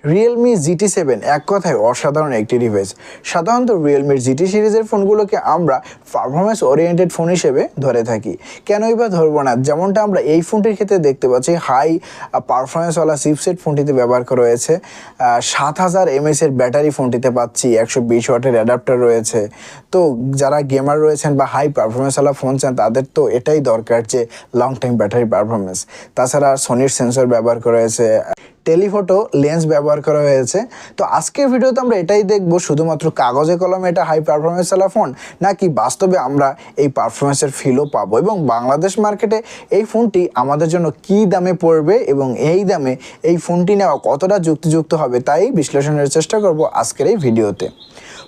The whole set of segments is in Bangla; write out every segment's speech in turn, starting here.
Realme GT7 এক কথায় অসাধারণ একটি ডিভাইস। সাধারণত Realme GT সিরিজের ফোনগুলোকে আমরা পারফরমেন্স ওরিয়েন্টেড ফোন হিসেবে ধরে থাকি। কেনই বা ধরবো না? যেমনটা আমরা এই ফোনটির ক্ষেত্রে দেখতে পাচ্ছি, হাই পারফরমেন্সওয়ালা চিপসেট ফোনটিতে ব্যবহার করা হয়েছে। 7000 mAh এর ব্যাটারি ফোনটিতে পাচ্ছি, 120 ওয়াটের অ্যাডাপ্টার রয়েছে। তো যারা গেমার রয়েছেন বা হাই পারফরমেন্সওয়ালা ফোন চান তাদের তো এটাই দরকার, যে লং টাইম ব্যাটারি পারফরমেন্স। তাছাড়া সোনির সেন্সর ব্যবহার করা হয়েছে, টেলিফোটো লেন্স ব্যবহার করা হয়েছে। তো আজকের ভিডিওতে আমরা এটাই দেখব, শুধুমাত্র কাগজে কলমে এটা হাই পারফরমেন্সওয়ালা ফোন, নাকি বাস্তবে আমরা এই পারফরমেন্সের ফিলও পাবো, এবং বাংলাদেশ মার্কেটে এই ফোনটি আমাদের জন্য কী দামে পড়বে এবং এই দামে এই ফোনটি নেওয়া কতটা যুক্তিযুক্ত হবে তাই বিশ্লেষণের চেষ্টা করব আজকের এই ভিডিওতে।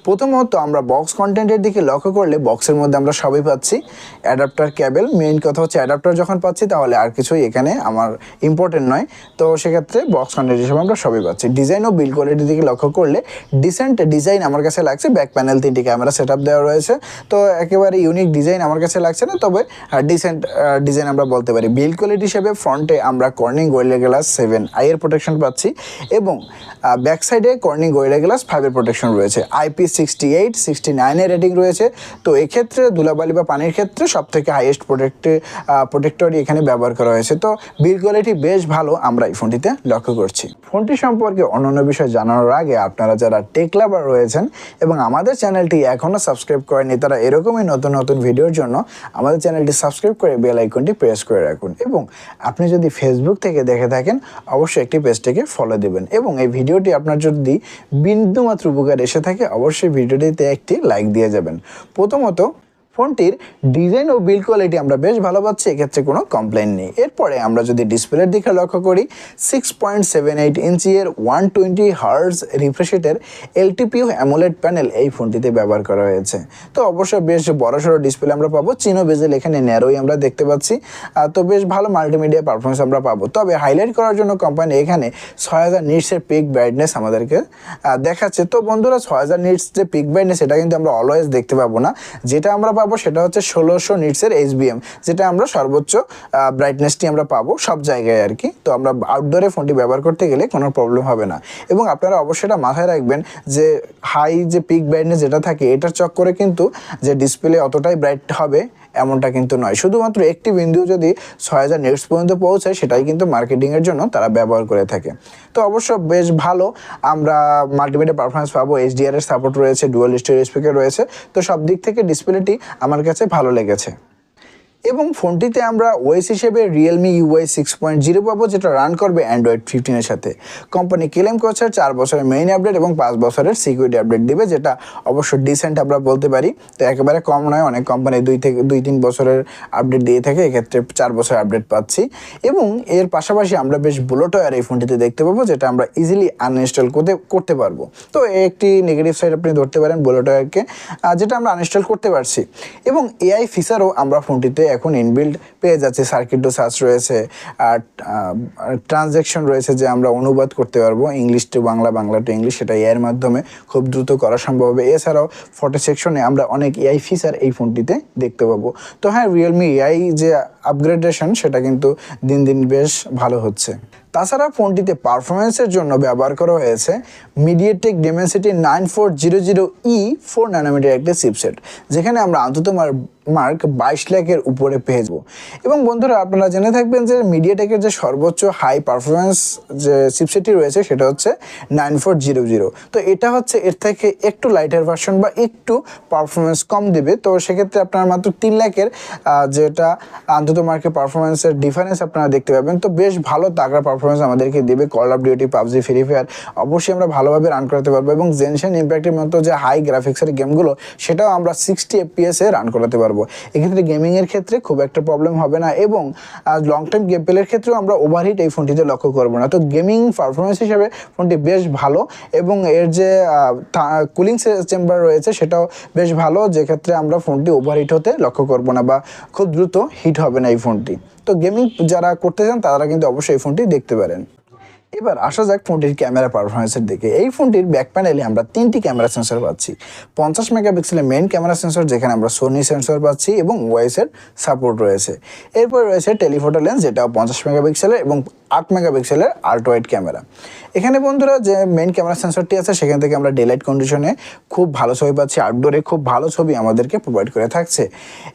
প্রথমত আমরা বক্স কন্টেন্টের দিকে লক্ষ্য করলে বক্সের মধ্যে আমরা সবই পাচ্ছি, অ্যাডাপ্টার, কেবল। মেইন কথা হচ্ছে অ্যাডাপ্টার যখন পাচ্ছি তাহলে আর কিছুই এখানে আমার ইম্পর্টেন্ট নয়। তো সেক্ষেত্রে বক্স কন্টেন্ট হিসেবে আমরা সবই পাচ্ছি। ডিজাইন ও বিল্ড কোয়ালিটির দিকে লক্ষ্য করলে ডিসেন্ট ডিজাইন আমার কাছে লাগছে। ব্যাক প্যানেল 3টি ক্যামেরা সেট আপ দেওয়া রয়েছে, তো একেবারে ইউনিক ডিজাইন আমার কাছে লাগছে না, তবে ডিসেন্ট ডিজাইন আমরা বলতে পারি। বিল্ড কোয়ালিটি হিসেবে ফ্রন্টে আমরা কর্নিং গোরিলা গ্লাস 7i এর প্রোটেকশন পাচ্ছি, এবং ব্যাক সাইডে কর্নিং গোরিলা গ্লাস 5 এর প্রোটেকশন রয়েছে। IP68, 69 এর রেটিং রয়েছে। তো এক্ষেত্রে ধুলাবালি বা পানির ক্ষেত্রে সবথেকে হাইয়েস্ট প্রোটেক্টরই এখানে ব্যবহার করা হয়েছে। তো বিল্ড কোয়ালিটি বেশ ভালো আমরা এই ফোনটিতে লক্ষ্য করছি। ফোনটি সম্পর্কে অন্যান্য বিষয় জানানোর আগে আপনারা যারা টেক লাভার রয়েছেন এবং আমাদের চ্যানেলটি এখনও সাবস্ক্রাইব করেনি, তারা এরকমই নতুন নতুন ভিডিওর জন্য আমাদের চ্যানেলটি সাবস্ক্রাইব করে বেল আইকনটি প্রেস করে রাখুন। এবং আপনি যদি ফেসবুক থেকে দেখে থাকেন অবশ্যই একটি পেজটিকে ফলো দেবেন, এবং এই ভিডিওটি আপনার যদি বিন্দুমাত্র উপকার এসে থাকে অবশ্যই ভিডিওটিতে একটি লাইক দিয়ে যাবেন। প্রথমত ফোনটির ডিজাইন ও বিল্ড কোয়ালিটি আমরা বেশ ভালো পাচ্ছি, এক্ষেত্রে কোনো কমপ্লেন নেই। এরপরে আমরা যদি ডিসপ্লের দিকে লক্ষ্য করি, 6.78 ইঞ্চি এর 120 হার্জ রিফ্রেশ রেটের LTPO অ্যামোলেড প্যানেল এই ফোনটিতে ব্যবহার করা হয়েছে। তো অবশ্যই বেশ বড়সড় ডিসপ্লে আমরা পাবো। চিনো বেজেল এখানে ন্যারোই আমরা দেখতে পাচ্ছি। তো বেশ ভালো মাল্টিমিডিয়া পারফরমেন্স আমরা পাবো। তবে হাইলাইট করার জন্য কোম্পানি এখানে 6000 নিটসের পিক ব্রাইটনেস আমাদেরকে দেখাচ্ছে। তো বন্ধুরা, 6000 নিটস যে পিক ব্রাইটনেস এটা কিন্তু আমরা অলওয়েজ দেখতে পাবো না। যেটা আমরা পাবো সেটা হচ্ছে 1600 নিটসের HBM, যেটা আমরা সর্বোচ্চ ব্রাইটনেসটি আমরা পাবো সব জায়গায় আর কি। তো আমরা আউটডোরে ফোনটি ব্যবহার করতে গেলে কোনো প্রবলেম হবে না। এবং আপনারা অবশ্যই এটা মাথায় রাখবেন যে হাই যে পিক ব্রাইটনেস যেটা থাকে এটার চক্করে কিন্তু যে ডিসপ্লে অতটাই ব্রাইট হবে এমনটা কিন্তু নয়। শুধুমাত্র একটি বিন্দু যদি 6000 নিটস পর্যন্ত পৌঁছায় সেটাই কিন্তু মার্কেটিংয়ের জন্য তারা ব্যবহার করে থাকে। তো অবশ্য বেশ ভালো আমরা মাল্টিমিডিয়া পারফরমেন্স পাবো। HDR এর সাপোর্ট রয়েছে, ডুয়াল স্টেরিও স্পিকার রয়েছে। তো সব দিক থেকে ডিসপ্লেটি আমার কাছে ভালো লেগেছে। এবং ফোনটিতে আমরা ওএস হিসেবে Realme UI 6.0 পাবো, যেটা রান করবে Android 15 এর সাথে। কোম্পানি ক্লেম করছে 4 বছরের মেইন আপডেট এবং 5 বছরের সিকিউরিটি আপডেট দিবে, যেটা অবশ্য ডিসেন্ট আমরা বলতে পারি। তো একেবারে কম নয়, অনেক কোম্পানি 2-3 বছরের আপডেট দিয়ে থাকে, এক্ষেত্রে 4 বছরের আপডেট পাচ্ছি। এবং এর পাশাপাশি আমরা বেশ বুলেটওয়্যার এই ফোনটিতে দেখতে পাবো, যেটা আমরা ইজিলি আনইনস্টল করতে পারবো। তো একটি নেগেটিভ সাইড আপনি ধরতে পারেন বুলেটওয়্যারকে, যেটা আমরা আনইনস্টল করতে পারছি। এবং AI ফিচারও আমরা ফোনটিতে এখন ইনবিল্ড পেয়ে যাচ্ছে। সার্কিট টু সার্চ রয়েছে, আর ট্রানজ্যাকশন রয়েছে যে আমরা অনুবাদ করতে পারবো English to Bangla, Bangla to English, সেটা এর মাধ্যমে খুব দ্রুত করা সম্ভব হবে। এছাড়াও ফটো সেকশনে আমরা অনেক AI ফিচার এই ফোনটিতে দেখতে পাবো। তো হ্যাঁ, Realme AI যে আপগ্রেডেশন সেটা কিন্তু দিন দিন বেশ ভালো হচ্ছে। তাছাড়া ফোনটিতে পারফরমেন্সের জন্য ব্যবহার করা হয়েছে মিডিয়াটেক Dimensity 9400E 4 ন্যানোমিটার একটি চিপসেট, যেখানে আমরা অন্তত মার্ক 22 লাখের উপরে পেয়ে যাবো। এবং বন্ধুরা, আপনারা জেনে থাকবেন যে মিডিয়াটেকের যে সর্বোচ্চ হাই পারফরমেন্স যে চিপসেটটি রয়েছে সেটা হচ্ছে 9400। তো এটা হচ্ছে এর থেকে একটু লাইটার ভার্সন বা একটু পারফরমেন্স কম দেবে। তো সেক্ষেত্রে আপনারা মাত্র 3 লাখের যেটা অন্তত মার্কেট পারফরমেন্সের ডিফারেন্স আপনারা দেখতে পাবেন। তো বেশ ভালো তাগড়া পারফরমেন্স আমাদেরকে দেবে। Call of duty, PUBG, free fire অবশ্যই আমরা ভালোভাবে রান করাতে পারবো। এবং জেনশন ইম্প্যাক্টের মতো যে হাই গ্রাফিক্সের গেমগুলো সেটাও আমরা 60 FPS এ রান করাতে পারবো। এক্ষেত্রে গেমিংয়ের ক্ষেত্রে খুব একটা প্রবলেম হবে না, এবং লং টাইম গেম প্লের ক্ষেত্রেও আমরা ওভারহিট এই ফোনটিতে লক্ষ্য করবো না। তো গেমিং পারফরমেন্স হিসেবে ফোনটি বেশ ভালো, এবং এর যে কুলিং চেম্বার রয়েছে সেটাও বেশ ভালো, যেক্ষেত্রে আমরা ফোনটি ওভারহিট হতে লক্ষ্য করবো না বা খুব দ্রুত হিট হবে না এই ফোনটি। তো গেমিং যারা করতে চান তারা কিন্তু অবশ্যই এই ফোনটি দেখতে পারেন। এবার আসা যাক ফোনটির ক্যামেরা পারফরমেন্সের দিকে। এই ফোনটির ব্যাক প্যানেলে আমরা 3টি ক্যামেরা সেন্সর পাচ্ছি। 50 মেগাপিক্সেলের মেইন ক্যামেরা সেন্সর, যেখানে আমরা সোনি সেন্সর পাচ্ছি এবং ওএস এর সাপোর্ট রয়েছে। এরপর রয়েছে টেলিফোটো লেন্স, যেটাও 50 মেগাপিক্সেলের এবং 8 মেগাপিক্সেলের আল্ট্রা ওয়াইড ক্যামেরা। এখানে বন্ধুরা যে মেইন ক্যামেরা সেন্সরটি আছে সেখান থেকে আমরা ডে লাইট কন্ডিশনে খুব ভালো ছবি পাচ্ছি, আউটডোরে খুব ভালো ছবি আমাদেরকে প্রোভাইড করে থাকছে।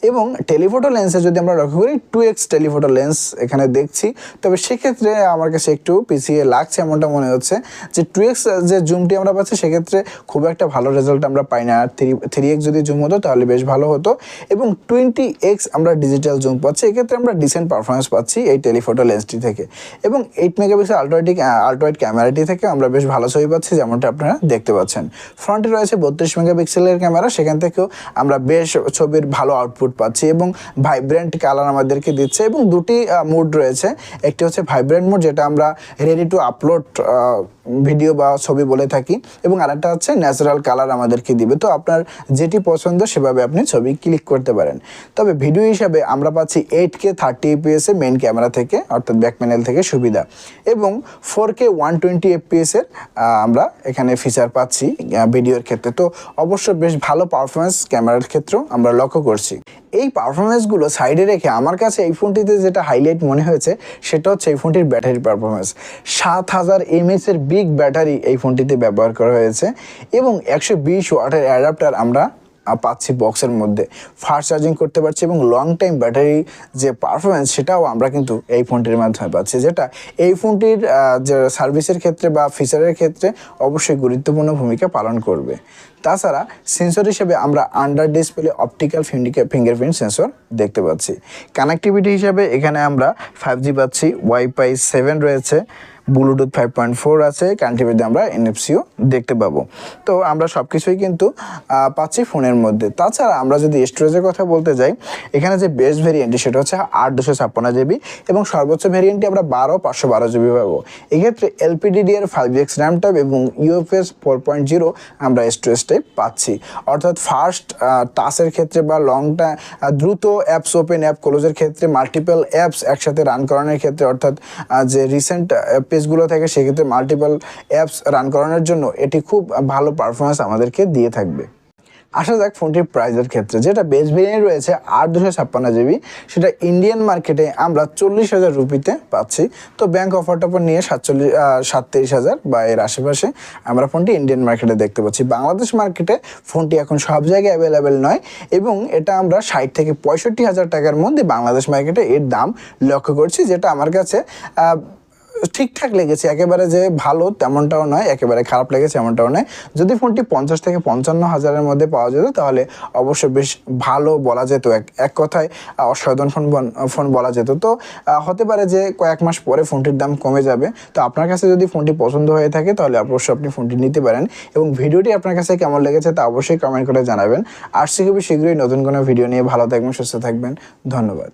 এবং টেলিফোটো লেন্সে যদি আমরা লক্ষ্য করি 2x টেলিফোটো লেন্স এখানে দেখছি, তবে সেক্ষেত্রে আমার কাছে একটু পিছিয়ে লাগছে এমনটা মনে হচ্ছে যে 2x যে জুমটি আমরা পাচ্ছি সেক্ষেত্রে খুব একটা ভালো রেজাল্ট আমরা পাই না। 3x যদি জুম হতো তাহলে বেশ ভালো হতো। এবং 20x আমরা ডিজিটাল জুম পাচ্ছি, এক্ষেত্রে আমরা ডিসেন্ট পারফরমেন্স পাচ্ছি এই টেলিফোটো লেন্সটি থেকে। এবং 8 মেগাপিক্সেল আল্ট্রা ওয়াইড ক্যামেরাটি থেকে আমরা বেশ ভালো ছবি পাচ্ছি যেমনটা আপনারা দেখতে পাচ্ছেন। ফ্রন্টে রয়েছে 32 মেগাপিক্সেলের ক্যামেরা, সেখান থেকেও আমরা বেশ ছবির ভালো আউটপুট পাচ্ছি এবং ভাইব্রেন্ট কালার আমাদেরকে দিচ্ছে। এবং দুটি মোড রয়েছে, একটি হচ্ছে ভাইব্রেন্ট মোড যেটা আমরা রেডি টু আপলোড ভিডিও বা ছবি বলে থাকি, এবং আরেকটা হচ্ছে ন্যাচারাল কালার আমাদেরকে দিবে। তো আপনার যেটি পছন্দ সেভাবে আপনি ছবি ক্লিক করতে পারেন। তবে ভিডিও হিসাবে আমরা পাচ্ছি 8K 30fps এর মেইন ক্যামেরা থেকে অর্থাৎ ব্যাক প্যানেল থেকে সুবিধা, এবং 4K 120fps এর আমরা এখানে ফিচার পাচ্ছি ভিডিওর ক্ষেত্রে। তো অবশ্য বেশ ভালো পারফরমেন্স ক্যামেরার ক্ষেত্রেও আমরা লক্ষ্য করছি। এই পারফরমেন্সগুলো সাইডে রেখে আমার কাছে এই ফোনটিতে যেটা হাইলাইট মনে হয়েছে সেটা হচ্ছে এই ফোনটির ব্যাটারি পারফরমেন্স। 7000 mAh এর বিগ ব্যাটারি এই ফোনটিতে ব্যবহার করা হয়েছে, এবং 120 ওয়াটের অ্যাডাপ্টার আমরা পাচ্ছি বক্সের মধ্যে। ফাস্ট চার্জিং করতে পারছি এবং লং টাইম ব্যাটারি যে পারফরমেন্স সেটাও আমরা কিন্তু এই ফোনটির মাধ্যমে পাচ্ছি, যেটা এই ফোনটির যে সার্ভিসের ক্ষেত্রে বা ফিচারের ক্ষেত্রে অবশ্যই গুরুত্বপূর্ণ ভূমিকা পালন করবে। তাছাড়া সেন্সর হিসেবে আমরা under display optical fingerprint sensor দেখতে পাচ্ছি। কানেক্টিভিটি হিসাবে এখানে আমরা 5G পাচ্ছি, ওয়াইফাই 7 রয়েছে, ব্লুটুথ 5.4 আছে, কানেক্টিভিটি আমরা এনএফসিও দেখতে পাবো। তো আমরা সব কিছুই কিন্তু পাচ্ছি ফোনের মধ্যে। তাছাড়া আমরা যদি স্টোরেজের কথা বলতে যাই, এখানে যে বেস্ট ভেরিয়েন্টটি সেটা হচ্ছে 8/256 GB, এবং সর্বোচ্চ ভেরিয়েন্টটি আমরা 512 GB পাবো। এক্ষেত্রে LPDDR5X র্যাম টাইপ এবং UFS 4.0 আমরা স্টোরেজ টাইপ পাচ্ছি, অর্থাৎ ফাস্ট টাচের ক্ষেত্রে বা দ্রুত অ্যাপস ওপেন অ্যাপ ক্লোজের ক্ষেত্রে, মাল্টিপল অ্যাপস একসাথে রান করানোর ক্ষেত্রে, অর্থাৎ যে রিসেন্ট পেজগুলো থাকে সেক্ষেত্রে মাল্টিপল অ্যাপস রান করানোর জন্য এটি খুব ভালো পারফরমেন্স আমাদেরকে দিয়ে থাকবে। আসা যাক ফোনটির প্রাইসের ক্ষেত্রে, যেটা বেস্ট ভেরিয়েন্ট রয়েছে 8/256 GB, সেটা ইন্ডিয়ান মার্কেটে আমরা 40,000 রুপিতে পাচ্ছি। তো ব্যাংক অফার টফার নিয়ে 37,000 বা এর আশেপাশে আমরা ফোনটি ইন্ডিয়ান মার্কেটে দেখতে পাচ্ছি। বাংলাদেশ মার্কেটে ফোনটি এখন সব জায়গায় অ্যাভেলেবেল নয়, এবং এটা আমরা 60 থেকে 65,000 টাকার মধ্যে বাংলাদেশ মার্কেটে এর দাম লক্ষ্য করছি, যেটা আমার কাছে ঠিকঠাক লেগেছে। একেবারে যে ভালো তেমনটাও নয়, একেবারে খারাপ লেগেছে এমনটাও নয়। যদি ফোনটি 50 থেকে 55,000-এর মধ্যে পাওয়া যেত তাহলে অবশ্য বেশ ভালো বলা যেত, এক কথায় অসাধারণ ফোন বলা যেত। তো হতে পারে যে কয়েক মাস পরে ফোনটির দাম কমে যাবে। তো আপনার কাছে যদি ফোনটি পছন্দ হয়ে থাকে তাহলে অবশ্যই আপনি ফোনটি নিতে পারেন। এবং ভিডিওটি আপনার কাছে কেমন লেগেছে তা অবশ্যই কমেন্ট করে জানাবেন। আর খুবই শীঘ্রই নতুন কোনো ভিডিও নিয়ে ভালো থাকবেন, সুস্থ থাকবেন। ধন্যবাদ।